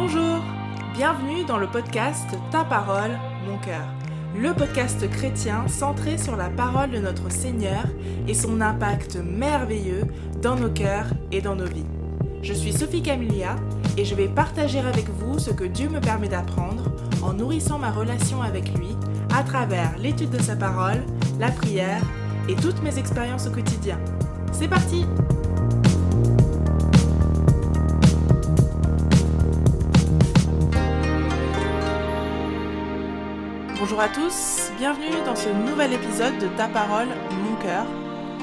Bonjour, bienvenue dans le podcast Ta parole, mon cœur, le podcast chrétien centré sur la parole de notre Seigneur et son impact merveilleux dans nos cœurs et dans nos vies. Je suis Sophie Camilia et je vais partager avec vous ce que Dieu me permet d'apprendre en nourrissant ma relation avec lui à travers l'étude de sa parole, la prière et toutes mes expériences au quotidien. C'est parti! Bonjour à tous, bienvenue dans ce nouvel épisode de Ta parole, mon cœur,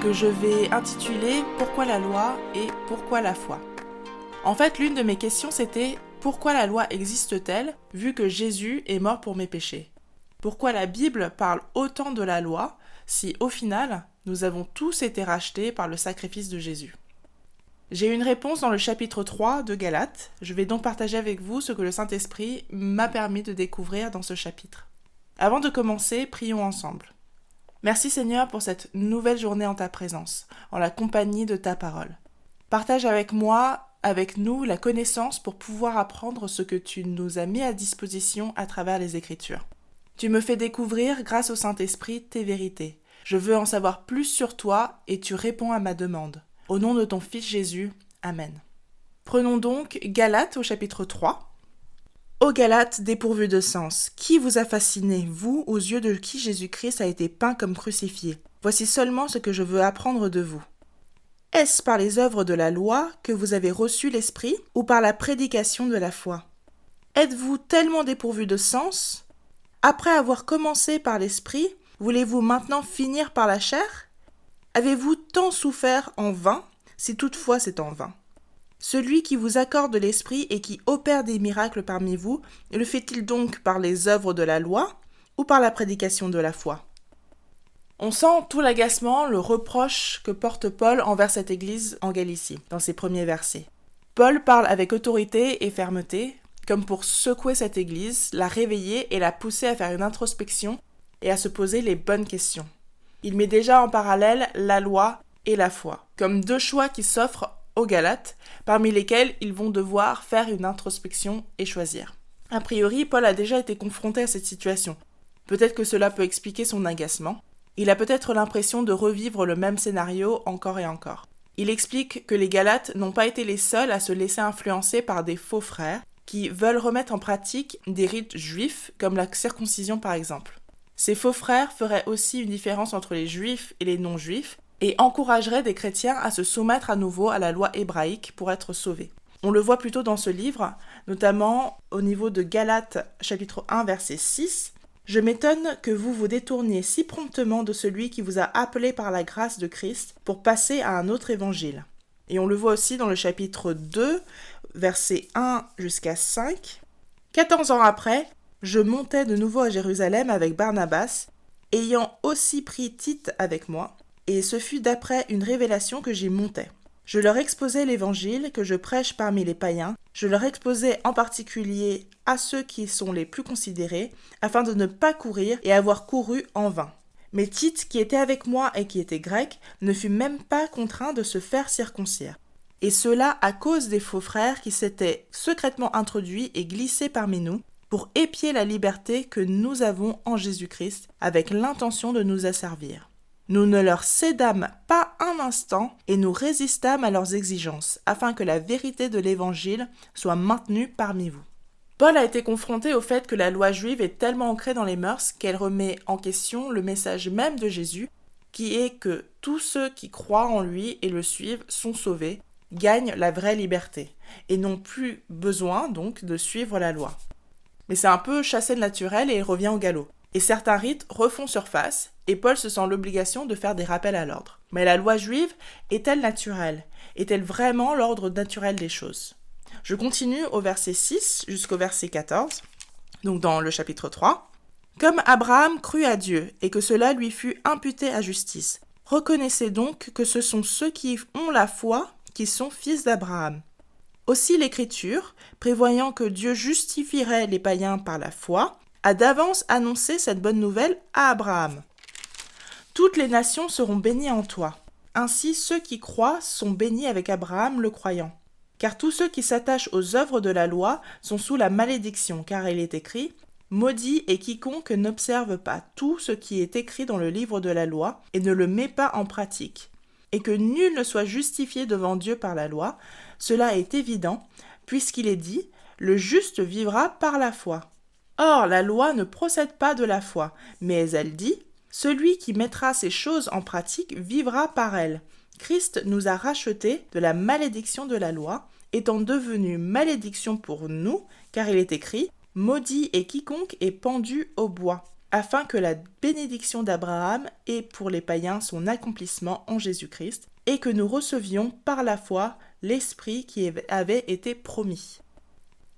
que je vais intituler « Pourquoi la loi et pourquoi la foi ?» En fait, l'une de mes questions c'était « Pourquoi la loi existe-t-elle vu que Jésus est mort pour mes péchés ?» Pourquoi la Bible parle autant de la loi si, au final, nous avons tous été rachetés par le sacrifice de Jésus ? J'ai une réponse dans le chapitre 3 de Galates. Je vais donc partager avec vous ce que le Saint-Esprit m'a permis de découvrir dans ce chapitre. Avant de commencer, prions ensemble. Merci Seigneur pour cette nouvelle journée en ta présence, en la compagnie de ta parole. Partage avec moi, avec nous, la connaissance pour pouvoir apprendre ce que tu nous as mis à disposition à travers les Écritures. Tu me fais découvrir, grâce au Saint-Esprit, tes vérités. Je veux en savoir plus sur toi et tu réponds à ma demande. Au nom de ton Fils Jésus, Amen. Prenons donc Galates au chapitre 3. Ô Galates dépourvus de sens, qui vous a fasciné, vous, aux yeux de qui Jésus-Christ a été peint comme crucifié ? Voici seulement ce que je veux apprendre de vous. Est-ce par les œuvres de la loi que vous avez reçu l'Esprit, ou par la prédication de la foi ? Êtes-vous tellement dépourvus de sens ? Après avoir commencé par l'Esprit, voulez-vous maintenant finir par la chair ? Avez-vous tant souffert en vain, si toutefois c'est en vain ? Celui qui vous accorde l'Esprit et qui opère des miracles parmi vous, le fait-il donc par les œuvres de la loi ou par la prédication de la foi ? On sent tout l'agacement, le reproche que porte Paul envers cette église en Galicie, dans ses premiers versets. Paul parle avec autorité et fermeté, comme pour secouer cette église, la réveiller et la pousser à faire une introspection et à se poser les bonnes questions. Il met déjà en parallèle la loi et la foi, comme deux choix qui s'offrent aux Galates, parmi lesquels ils vont devoir faire une introspection et choisir. A priori, Paul a déjà été confronté à cette situation. Peut-être que cela peut expliquer son agacement. Il a peut-être l'impression de revivre le même scénario encore et encore. Il explique que les Galates n'ont pas été les seuls à se laisser influencer par des faux frères qui veulent remettre en pratique des rites juifs, comme la circoncision par exemple. Ces faux frères feraient aussi une différence entre les juifs et les non-juifs, et encouragerait des chrétiens à se soumettre à nouveau à la loi hébraïque pour être sauvés. On le voit plutôt dans ce livre, notamment au niveau de Galates chapitre 1 verset 6. « Je m'étonne que vous vous détourniez si promptement de celui qui vous a appelé par la grâce de Christ pour passer à un autre évangile. » Et on le voit aussi dans le chapitre 2, versets 1 jusqu'à 5. « 14 ans après, je montais de nouveau à Jérusalem avec Barnabas, ayant aussi pris Tite avec moi. Et ce fut d'après une révélation que j'y montais. Je leur exposais l'évangile que je prêche parmi les païens, je leur exposais en particulier à ceux qui sont les plus considérés, afin de ne pas courir et avoir couru en vain. Mais Tite, qui était avec moi et qui était grec, ne fut même pas contraint de se faire circoncire. Et cela à cause des faux frères qui s'étaient secrètement introduits et glissés parmi nous, pour épier la liberté que nous avons en Jésus-Christ, avec l'intention de nous asservir. Nous ne leur cédâmes pas un instant et nous résistâmes à leurs exigences, afin que la vérité de l'Évangile soit maintenue parmi vous. » Paul a été confronté au fait que la loi juive est tellement ancrée dans les mœurs qu'elle remet en question le message même de Jésus, qui est que tous ceux qui croient en lui et le suivent sont sauvés, gagnent la vraie liberté, et n'ont plus besoin donc de suivre la loi. Mais c'est un peu chassé de naturel et il revient au galop. Et certains rites refont surface, et Paul se sent l'obligation de faire des rappels à l'ordre. Mais la loi juive est-elle naturelle ? Est-elle vraiment l'ordre naturel des choses ? Je continue au verset 6 jusqu'au verset 14, donc dans le chapitre 3. « Comme Abraham crut à Dieu, et que cela lui fut imputé à justice, reconnaissez donc que ce sont ceux qui ont la foi qui sont fils d'Abraham. Aussi l'Écriture, prévoyant que Dieu justifierait les païens par la foi, a d'avance annoncé cette bonne nouvelle à Abraham. Toutes les nations seront bénies en toi. Ainsi ceux qui croient sont bénis avec Abraham le croyant. Car tous ceux qui s'attachent aux œuvres de la loi sont sous la malédiction, car il est écrit « Maudit est quiconque n'observe pas tout ce qui est écrit dans le livre de la loi et ne le met pas en pratique. » Et que nul ne soit justifié devant Dieu par la loi, cela est évident, puisqu'il est dit « Le juste vivra par la foi ». Or, la loi ne procède pas de la foi, mais elle dit « Celui qui mettra ces choses en pratique vivra par elles ». Christ nous a rachetés de la malédiction de la loi, étant devenu malédiction pour nous, car il est écrit « Maudit est quiconque est pendu au bois », afin que la bénédiction d'Abraham ait pour les païens son accomplissement en Jésus-Christ, et que nous recevions par la foi l'Esprit qui avait été promis.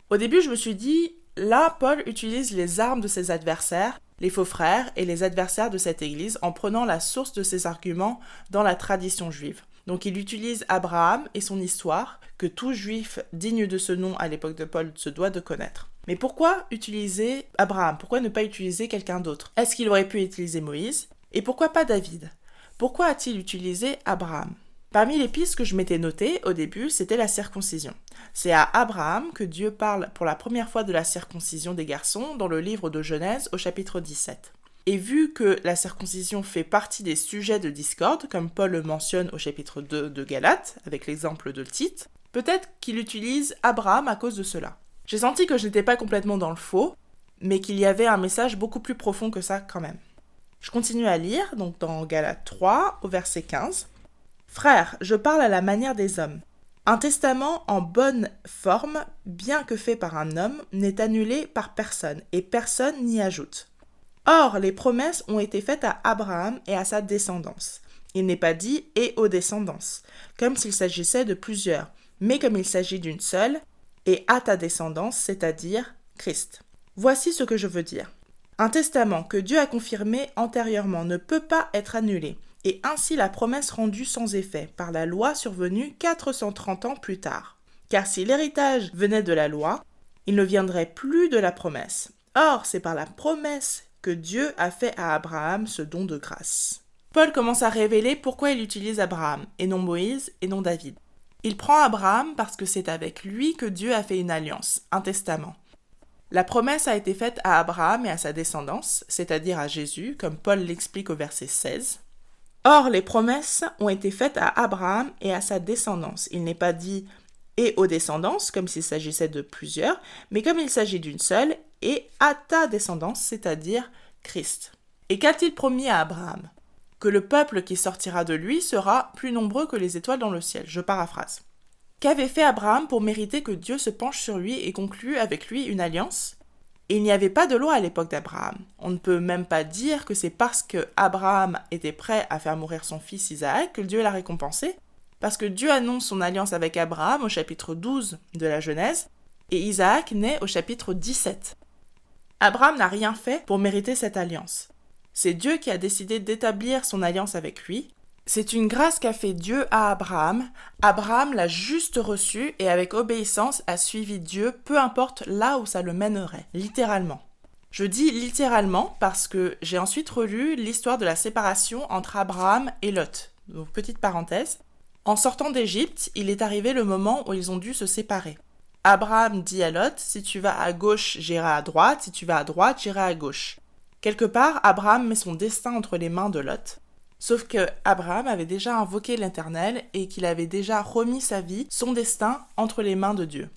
Au début, je me suis dit, là, Paul utilise les armes de ses adversaires, les faux frères et les adversaires de cette église, en prenant la source de ses arguments dans la tradition juive. Donc il utilise Abraham et son histoire, que tout juif digne de ce nom à l'époque de Paul se doit de connaître. Mais pourquoi utiliser Abraham? Pourquoi ne pas utiliser quelqu'un d'autre? Est-ce qu'il aurait pu utiliser Moïse? Et pourquoi pas David? Pourquoi a-t-il utilisé Abraham? Parmi les pistes que je m'étais notées au début, c'était la circoncision. C'est à Abraham que Dieu parle pour la première fois de la circoncision des garçons dans le livre de Genèse au chapitre 17. Et vu que la circoncision fait partie des sujets de discorde, comme Paul le mentionne au chapitre 2 de Galates, avec l'exemple de Tite, peut-être qu'il utilise Abraham à cause de cela. J'ai senti que je n'étais pas complètement dans le faux, mais qu'il y avait un message beaucoup plus profond que ça quand même. Je continue à lire, donc dans Galates 3, au verset 15. « Frères, je parle à la manière des hommes. Un testament en bonne forme, bien que fait par un homme, n'est annulé par personne, et personne n'y ajoute. Or, les promesses ont été faites à Abraham et à sa descendance. Il n'est pas dit « et aux descendances », comme s'il s'agissait de plusieurs, mais comme il s'agit d'une seule, et à ta descendance, c'est-à-dire Christ. Voici ce que je veux dire. Un testament que Dieu a confirmé antérieurement ne peut pas être annulé, et ainsi la promesse rendue sans effet par la loi survenue 430 ans plus tard. Car si l'héritage venait de la loi, il ne viendrait plus de la promesse. Or, c'est par la promesse que Dieu a fait à Abraham ce don de grâce. Paul commence à révéler pourquoi il utilise Abraham, et non Moïse, et non David. Il prend Abraham parce que c'est avec lui que Dieu a fait une alliance, un testament. La promesse a été faite à Abraham et à sa descendance, c'est-à-dire à Jésus, comme Paul l'explique au verset 16. Or, les promesses ont été faites à Abraham et à sa descendance. Il n'est pas dit « et aux descendances », comme s'il s'agissait de plusieurs, mais comme il s'agit d'une seule, et à ta descendance, c'est-à-dire Christ. Et qu'a-t-il promis à Abraham? Que le peuple qui sortira de lui sera plus nombreux que les étoiles dans le ciel. Je paraphrase. Qu'avait fait Abraham pour mériter que Dieu se penche sur lui et conclue avec lui une alliance? Il n'y avait pas de loi à l'époque d'Abraham. On ne peut même pas dire que c'est parce que Abraham était prêt à faire mourir son fils Isaac que Dieu l'a récompensé, parce que Dieu annonce son alliance avec Abraham au chapitre 12 de la Genèse, et Isaac naît au chapitre 17. Abraham n'a rien fait pour mériter cette alliance. C'est Dieu qui a décidé d'établir son alliance avec lui. C'est une grâce qu'a fait Dieu à Abraham. Abraham l'a juste reçue et avec obéissance a suivi Dieu, peu importe là où ça le mènerait, littéralement. Je dis littéralement parce que j'ai ensuite relu l'histoire de la séparation entre Abraham et Lot. Donc, petite parenthèse. En sortant d'Égypte, il est arrivé le moment où ils ont dû se séparer. Abraham dit à Lot, si tu vas à gauche, j'irai à droite, si tu vas à droite, j'irai à gauche. Quelque part, Abraham met son destin entre les mains de Lot. Sauf que Abraham avait déjà invoqué l'Éternel et qu'il avait déjà remis sa vie, son destin, entre les mains de Dieu.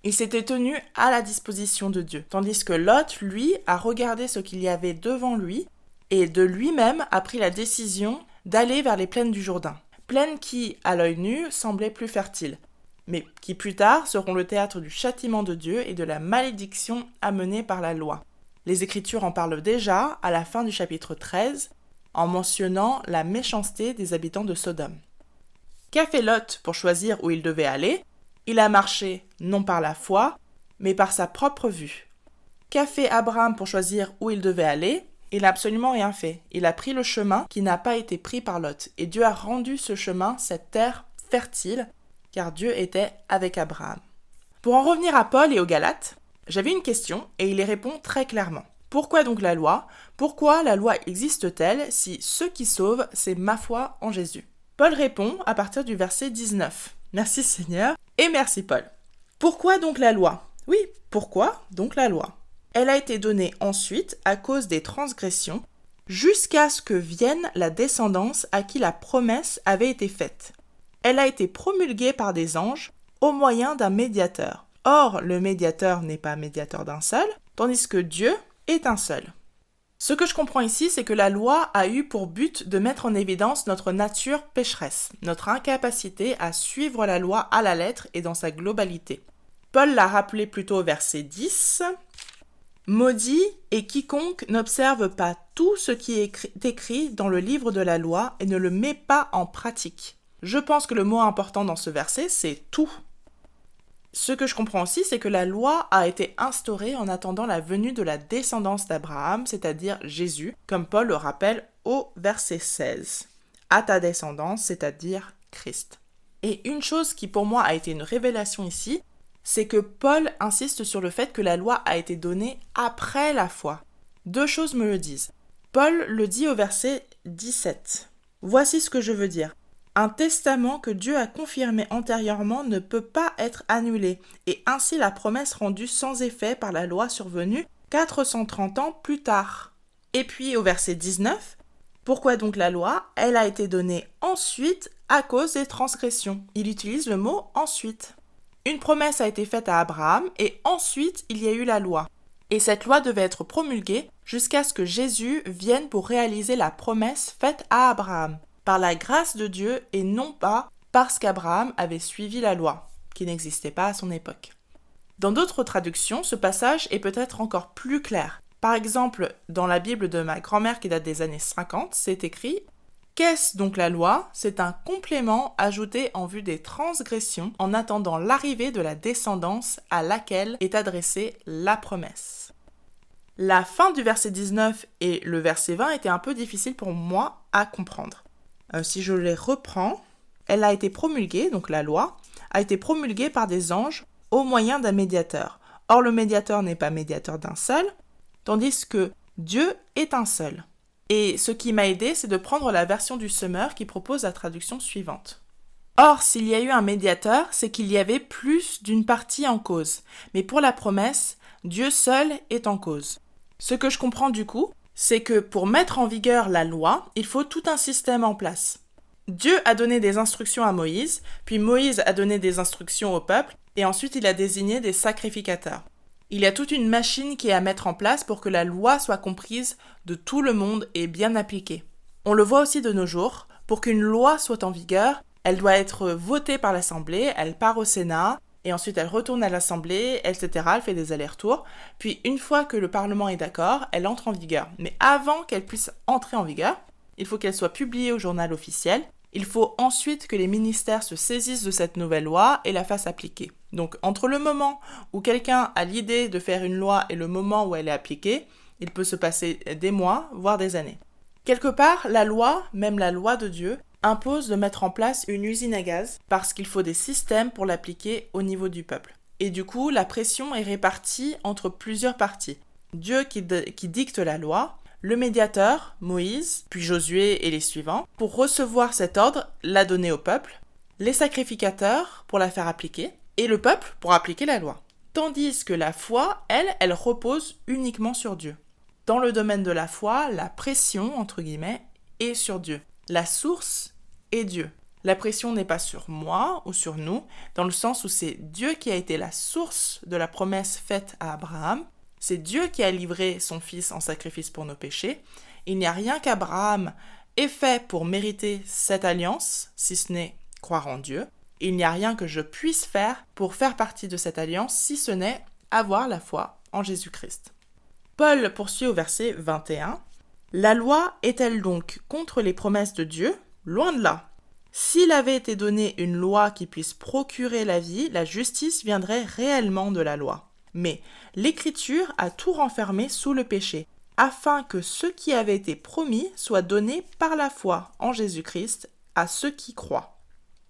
Il s'était tenu à la disposition de Dieu, tandis que Lot, lui, a regardé ce qu'il y avait devant lui et de lui-même a pris la décision d'aller vers les plaines du Jourdain. Plaines qui, à l'œil nu, semblaient plus fertiles, mais qui plus tard seront le théâtre du châtiment de Dieu et de la malédiction amenée par la loi. Les Écritures en parlent déjà à la fin du chapitre 13, en mentionnant la méchanceté des habitants de Sodome. Qu'a fait Lot pour choisir où il devait aller? Il a marché non par la foi, mais par sa propre vue. Qu'a fait Abraham pour choisir où il devait aller? Il n'a absolument rien fait. Il a pris le chemin qui n'a pas été pris par Lot. Et Dieu a rendu ce chemin, cette terre fertile, car Dieu était avec Abraham. Pour en revenir à Paul et aux Galates, j'avais une question et il y répond très clairement. Pourquoi donc la loi? Pourquoi la loi existe-t-elle si ce qui sauve, c'est ma foi en Jésus? Paul répond à partir du verset 19. Merci Seigneur. Et merci Paul. Pourquoi donc la loi ? Oui, pourquoi donc la loi ? Elle a été donnée ensuite à cause des transgressions, jusqu'à ce que vienne la descendance à qui la promesse avait été faite. Elle a été promulguée par des anges au moyen d'un médiateur. Or, le médiateur n'est pas médiateur d'un seul, tandis que Dieu est un seul. Ce que je comprends ici, c'est que la loi a eu pour but de mettre en évidence notre nature pécheresse, notre incapacité à suivre la loi à la lettre et dans sa globalité. Paul l'a rappelé plutôt au verset 10. « Maudit est quiconque n'observe pas tout ce qui est écrit dans le livre de la loi et ne le met pas en pratique. » Je pense que le mot important dans ce verset, c'est « tout ». Ce que je comprends aussi, c'est que la loi a été instaurée en attendant la venue de la descendance d'Abraham, c'est-à-dire Jésus, comme Paul le rappelle au verset 16. « À ta descendance, c'est-à-dire Christ. » Et une chose qui pour moi a été une révélation ici, c'est que Paul insiste sur le fait que la loi a été donnée après la foi. Deux choses me le disent. Paul le dit au verset 17. « Voici ce que je veux dire. Un testament que Dieu a confirmé antérieurement ne peut pas être annulé, et ainsi la promesse rendue sans effet par la loi survenue 430 ans plus tard. » Et puis au verset 19, « Pourquoi donc la loi ? Elle a été donnée ensuite à cause des transgressions. » Il utilise le mot « ensuite ». Une promesse a été faite à Abraham, et ensuite il y a eu la loi. Et cette loi devait être promulguée jusqu'à ce que Jésus vienne pour réaliser la promesse faite à Abraham, par la grâce de Dieu et non pas parce qu'Abraham avait suivi la loi, qui n'existait pas à son époque. Dans d'autres traductions, ce passage est peut-être encore plus clair. Par exemple, dans la Bible de ma grand-mère qui date des années 50, c'est écrit « Qu'est-ce donc la loi ? C'est un complément ajouté en vue des transgressions en attendant l'arrivée de la descendance à laquelle est adressée la promesse. » La fin du verset 19 et le verset 20 étaient un peu difficiles pour moi à comprendre. Si je les reprends, elle a été promulguée, donc la loi, a été promulguée par des anges au moyen d'un médiateur. Or, le médiateur n'est pas médiateur d'un seul, tandis que Dieu est un seul. Et ce qui m'a aidé, c'est de prendre la version du Semeur qui propose la traduction suivante. Or, s'il y a eu un médiateur, c'est qu'il y avait plus d'une partie en cause. Mais pour la promesse, Dieu seul est en cause. Ce que je comprends du coup, c'est que pour mettre en vigueur la loi, il faut tout un système en place. Dieu a donné des instructions à Moïse, puis Moïse a donné des instructions au peuple, et ensuite il a désigné des sacrificateurs. Il y a toute une machine qui est à mettre en place pour que la loi soit comprise de tout le monde et bien appliquée. On le voit aussi de nos jours, pour qu'une loi soit en vigueur, elle doit être votée par l'Assemblée, elle part au Sénat, et ensuite elle retourne à l'Assemblée, etc., elle fait des allers-retours. Puis une fois que le Parlement est d'accord, elle entre en vigueur. Mais avant qu'elle puisse entrer en vigueur, il faut qu'elle soit publiée au journal officiel. Il faut ensuite que les ministères se saisissent de cette nouvelle loi et la fassent appliquer. Donc entre le moment où quelqu'un a l'idée de faire une loi et le moment où elle est appliquée, il peut se passer des mois, voire des années. Quelque part, la loi, même la loi de Dieu, impose de mettre en place une usine à gaz parce qu'il faut des systèmes pour l'appliquer au niveau du peuple. Et du coup, la pression est répartie entre plusieurs parties. Dieu qui dicte la loi, le médiateur, Moïse, puis Josué et les suivants, pour recevoir cet ordre, la donner au peuple, les sacrificateurs pour la faire appliquer, et le peuple pour appliquer la loi. Tandis que la foi, elle repose uniquement sur Dieu. Dans le domaine de la foi, la pression, entre guillemets, est sur Dieu. La source est Dieu. La pression n'est pas sur moi ou sur nous, dans le sens où c'est Dieu qui a été la source de la promesse faite à Abraham. C'est Dieu qui a livré son fils en sacrifice pour nos péchés. Il n'y a rien qu'Abraham ait fait pour mériter cette alliance, si ce n'est croire en Dieu. Il n'y a rien que je puisse faire pour faire partie de cette alliance, si ce n'est avoir la foi en Jésus-Christ. Paul poursuit au verset 21. « La loi est-elle donc contre les promesses de Dieu ? Loin de là. S'il avait été donné une loi qui puisse procurer la vie, la justice viendrait réellement de la loi. Mais l'Écriture a tout renfermé sous le péché, afin que ce qui avait été promis soit donné par la foi en Jésus-Christ à ceux qui croient.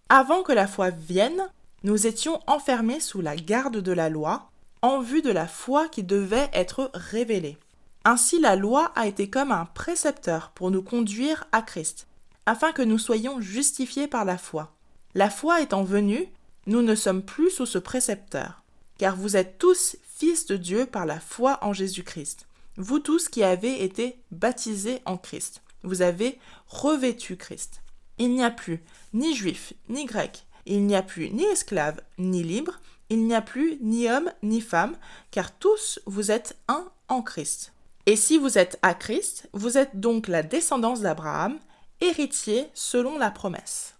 Avant que la foi vienne, nous étions enfermés sous la garde de la loi, en vue de la foi qui devait être révélée. Ainsi la loi a été comme un précepteur pour nous conduire à Christ, afin que nous soyons justifiés par la foi. La foi étant venue, nous ne sommes plus sous ce précepteur, car vous êtes tous fils de Dieu par la foi en Jésus-Christ. Vous tous qui avez été baptisés en Christ, vous avez revêtu Christ. Il n'y a plus ni juif, ni grec, il n'y a plus ni esclave, ni libre, il n'y a plus ni homme, ni femme, car tous vous êtes un en Christ. Et si vous êtes à Christ, vous êtes donc la descendance d'Abraham, héritier selon la promesse.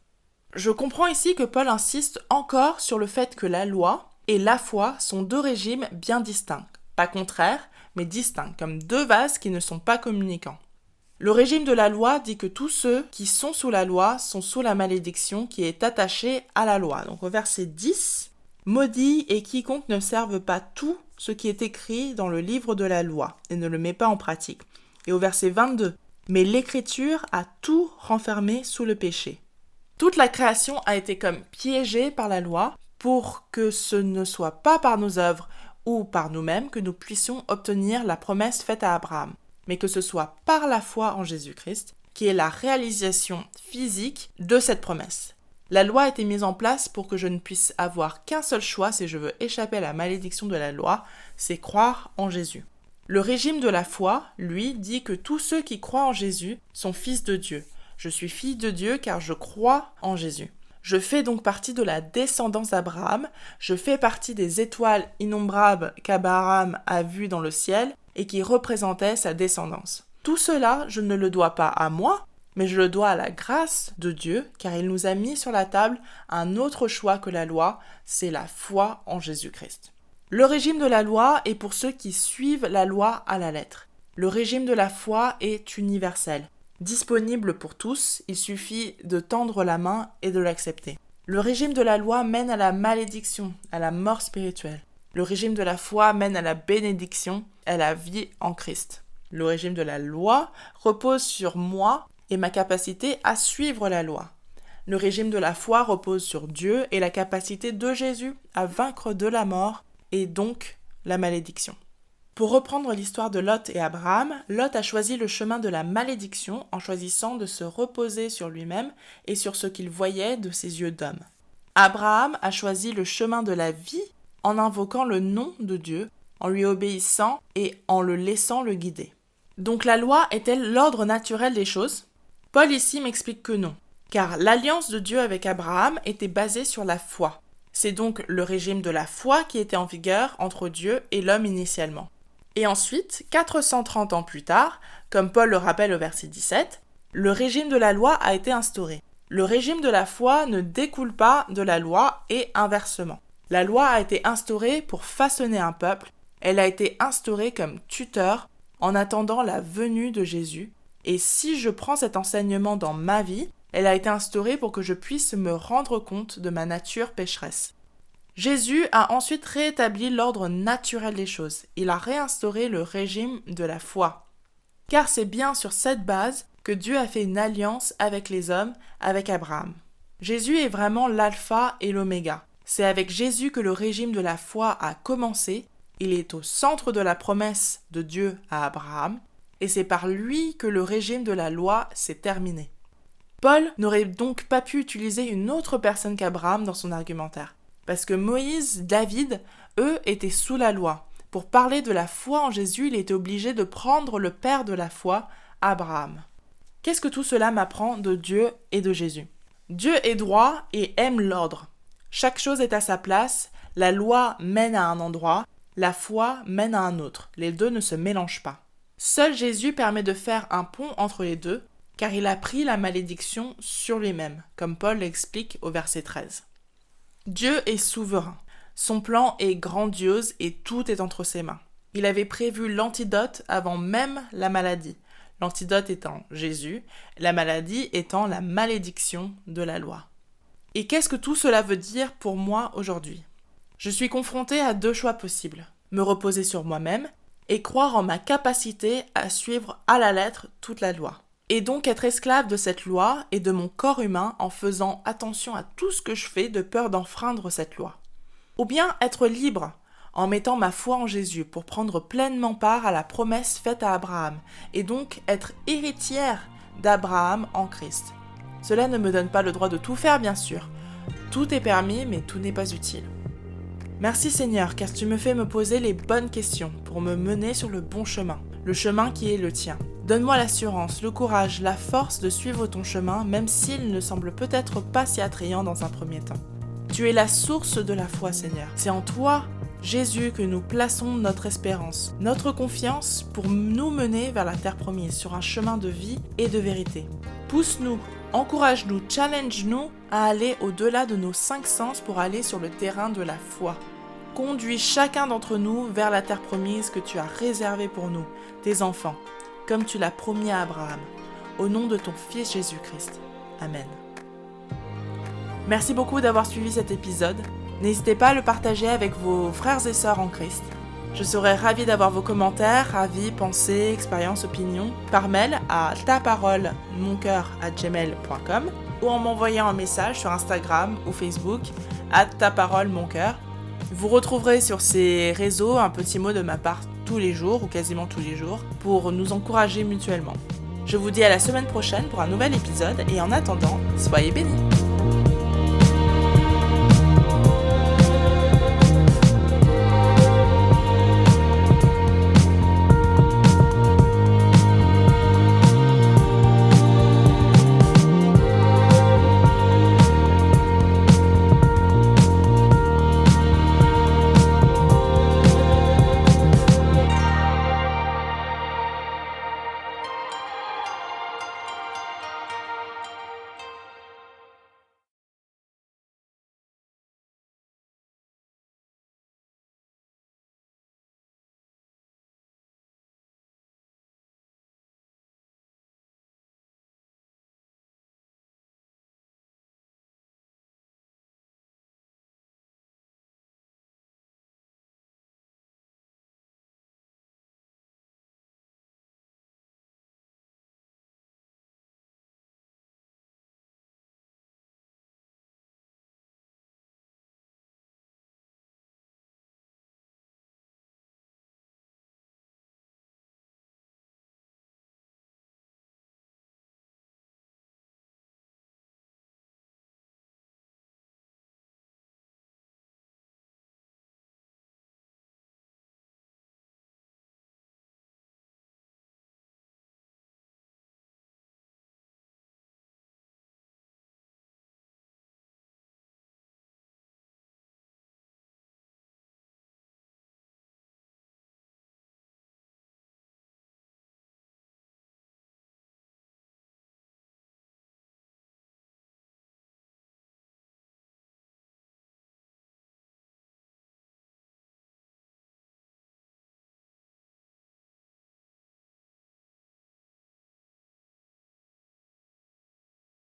Je comprends ici que Paul insiste encore sur le fait que la loi et la foi sont deux régimes bien distincts, pas contraires, mais distincts, comme deux vases qui ne sont pas communicants. Le régime de la loi dit que tous ceux qui sont sous la loi sont sous la malédiction qui est attachée à la loi. Donc au verset 10, « Maudit est quiconque ne serve pas tout ce qui est écrit dans le livre de la loi et ne le met pas en pratique. » Et au verset 22, « Mais l'écriture a tout renfermé sous le péché. » Toute la création a été comme piégée par la loi pour que ce ne soit pas par nos œuvres ou par nous-mêmes que nous puissions obtenir la promesse faite à Abraham, mais que ce soit par la foi en Jésus-Christ qui est la réalisation physique de cette promesse. La loi a été mise en place pour que je ne puisse avoir qu'un seul choix si je veux échapper à la malédiction de la loi, c'est croire en Jésus. Le régime de la foi, lui, dit que tous ceux qui croient en Jésus sont fils de Dieu. Je suis fille de Dieu car je crois en Jésus. Je fais donc partie de la descendance d'Abraham, je fais partie des étoiles innombrables qu'Abraham a vues dans le ciel et qui représentaient sa descendance. Tout cela, je ne le dois pas à moi, mais je le dois à la grâce de Dieu, car il nous a mis sur la table un autre choix que la loi, c'est la foi en Jésus-Christ. Le régime de la loi est pour ceux qui suivent la loi à la lettre. Le régime de la foi est universel. Disponible pour tous, il suffit de tendre la main et de l'accepter. Le régime de la loi mène à la malédiction, à la mort spirituelle. Le régime de la foi mène à la bénédiction, à la vie en Christ. Le régime de la loi repose sur moi et ma capacité à suivre la loi. Le régime de la foi repose sur Dieu et la capacité de Jésus à vaincre de la mort et donc la malédiction. Pour reprendre l'histoire de Lot et Abraham, Lot a choisi le chemin de la malédiction en choisissant de se reposer sur lui-même et sur ce qu'il voyait de ses yeux d'homme. Abraham a choisi le chemin de la vie en invoquant le nom de Dieu, en lui obéissant et en le laissant le guider. Donc la loi est-elle l'ordre naturel des choses ? Paul ici m'explique que non, car l'alliance de Dieu avec Abraham était basée sur la foi. C'est donc le régime de la foi qui était en vigueur entre Dieu et l'homme initialement. Et ensuite, 430 ans plus tard, comme Paul le rappelle au verset 17, le régime de la loi a été instauré. Le régime de la foi ne découle pas de la loi et inversement. La loi a été instaurée pour façonner un peuple, elle a été instaurée comme tuteur en attendant la venue de Jésus, et si je prends cet enseignement dans ma vie, elle a été instaurée pour que je puisse me rendre compte de ma nature pécheresse. Jésus a ensuite rétabli l'ordre naturel des choses. Il a réinstauré le régime de la foi. Car c'est bien sur cette base que Dieu a fait une alliance avec les hommes, avec Abraham. Jésus est vraiment l'alpha et l'oméga. C'est avec Jésus que le régime de la foi a commencé. Il est au centre de la promesse de Dieu à Abraham. Et c'est par lui que le régime de la loi s'est terminé. Paul n'aurait donc pas pu utiliser une autre personne qu'Abraham dans son argumentaire. Parce que Moïse, David, eux, étaient sous la loi. Pour parler de la foi en Jésus, il était obligé de prendre le père de la foi, Abraham. Qu'est-ce que tout cela m'apprend de Dieu et de Jésus ? Dieu est droit et aime l'ordre. Chaque chose est à sa place, la loi mène à un endroit, la foi mène à un autre. Les deux ne se mélangent pas. Seul Jésus permet de faire un pont entre les deux, car il a pris la malédiction sur lui-même, comme Paul l'explique au verset 13. Dieu est souverain. Son plan est grandiose et tout est entre ses mains. Il avait prévu l'antidote avant même la maladie. L'antidote étant Jésus, la maladie étant la malédiction de la loi. Et qu'est-ce que tout cela veut dire pour moi aujourd'hui ? Je suis confrontée à deux choix possibles. Me reposer sur moi-même et croire en ma capacité à suivre à la lettre toute la loi. Et donc être esclave de cette loi et de mon corps humain en faisant attention à tout ce que je fais de peur d'enfreindre cette loi. Ou bien être libre en mettant ma foi en Jésus pour prendre pleinement part à la promesse faite à Abraham et donc être héritière d'Abraham en Christ. Cela ne me donne pas le droit de tout faire bien sûr. Tout est permis, mais tout n'est pas utile. Merci Seigneur, car tu me fais me poser les bonnes questions pour me mener sur le bon chemin, le chemin qui est le tien. Donne-moi l'assurance, le courage, la force de suivre ton chemin, même s'il ne semble peut-être pas si attrayant dans un premier temps. Tu es la source de la foi, Seigneur. C'est en toi, Jésus, que nous plaçons notre espérance, notre confiance pour nous mener vers la terre promise, sur un chemin de vie et de vérité. Pousse-nous, encourage-nous, challenge-nous à aller au-delà de nos 5 sens pour aller sur le terrain de la foi. Conduis chacun d'entre nous vers la terre promise que tu as réservée pour nous, tes enfants, comme tu l'as promis à Abraham. Au nom de ton Fils Jésus-Christ. Amen. Merci beaucoup d'avoir suivi cet épisode. N'hésitez pas à le partager avec vos frères et sœurs en Christ. Je serai ravie d'avoir vos commentaires, avis, pensées, expériences, opinions par mail à taparolemoncoeur@gmail.com ou en m'envoyant un message sur Instagram ou Facebook @taparolemoncoeur. Vous retrouverez sur ces réseaux un petit mot de ma part tous les jours ou quasiment tous les jours pour nous encourager mutuellement. Je vous dis à la semaine prochaine pour un nouvel épisode et en attendant, soyez bénis.